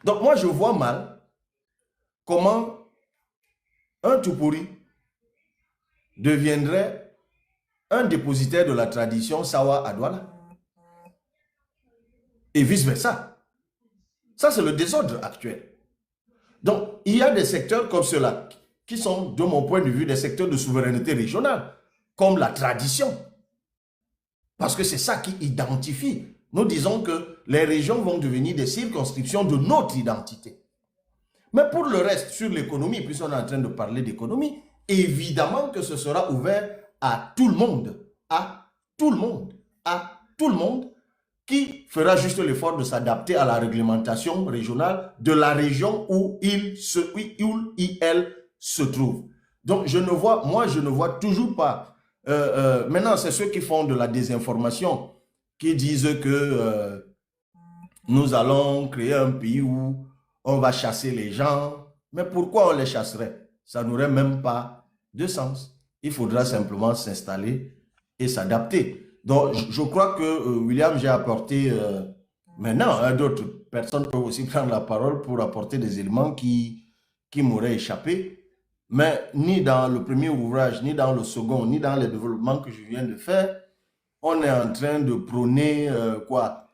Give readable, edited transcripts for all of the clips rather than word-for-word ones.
Donc moi, je vois mal comment un Tupuri deviendrait un dépositaire de la tradition Sawa à Douala et vice-versa. Ça, c'est le désordre actuel. Donc, il y a des secteurs comme ceux-là qui sont, de mon point de vue, des secteurs de souveraineté régionale, comme la tradition. Parce que c'est ça qui identifie. Nous disons que les régions vont devenir des circonscriptions de notre identité. Mais pour le reste, sur l'économie, puisqu'on est en train de parler d'économie, évidemment que ce sera ouvert à tout le monde, à tout le monde, à tout le monde, qui fera juste l'effort de s'adapter à la réglementation régionale de la région où elle se trouve. Donc, moi, je ne vois toujours pas. Maintenant, c'est ceux qui font de la désinformation, qui disent que nous allons créer un pays où on va chasser les gens. Mais pourquoi on les chasserait? Ça n'aurait même pas de sens. Il faudra simplement s'installer et s'adapter. Donc, je crois que William, j'ai apporté, maintenant, hein, d'autres personnes peuvent aussi prendre la parole pour apporter des éléments qui m'auraient échappé. Mais ni dans le premier ouvrage, ni dans le second, ni dans les développements que je viens de faire, on est en train de prôner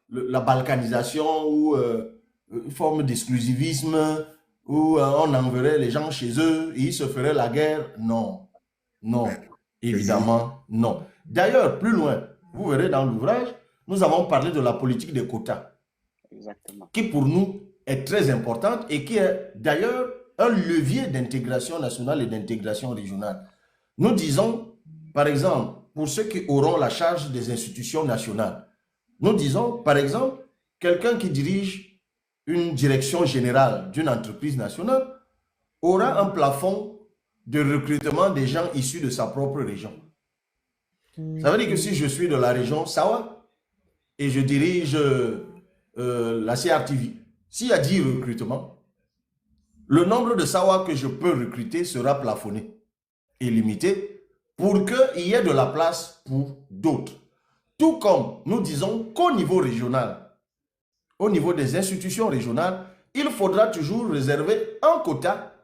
la balkanisation ou une forme d'exclusivisme où on enverrait les gens chez eux et ils se feraient la guerre. Non, non, évidemment, non. D'ailleurs, plus loin, vous verrez dans l'ouvrage, nous avons parlé de la politique des quotas, Exactement. qui pour nous est très importante et qui est d'ailleurs un levier d'intégration nationale et d'intégration régionale. Nous disons, par exemple, pour ceux qui auront la charge des institutions nationales, nous disons, par exemple, quelqu'un qui dirige une direction générale d'une entreprise nationale aura un plafond de recrutement des gens issus de sa propre région. Ça veut dire que si je suis de la région Sawa et je dirige la CRTV, s'il y a 10 recrutements, le nombre de Sawa que je peux recruter sera plafonné et limité pour qu'il y ait de la place pour d'autres. Tout comme nous disons qu'au niveau régional, au niveau des institutions régionales, il faudra toujours réserver un quota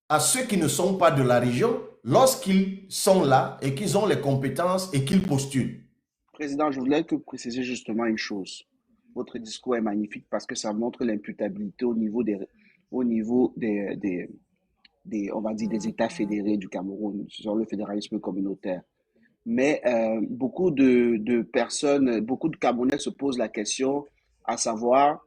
à ceux qui ne sont pas de la région lorsqu'ils sont là et qu'ils ont les compétences et qu'ils postulent. Président, je voulais que vous précisiez justement une chose. Votre discours est magnifique parce que ça montre l'imputabilité au niveau on va dire, des États fédérés du Cameroun sur le fédéralisme communautaire. Mais beaucoup de personnes, beaucoup de Camerounais se posent la question à savoir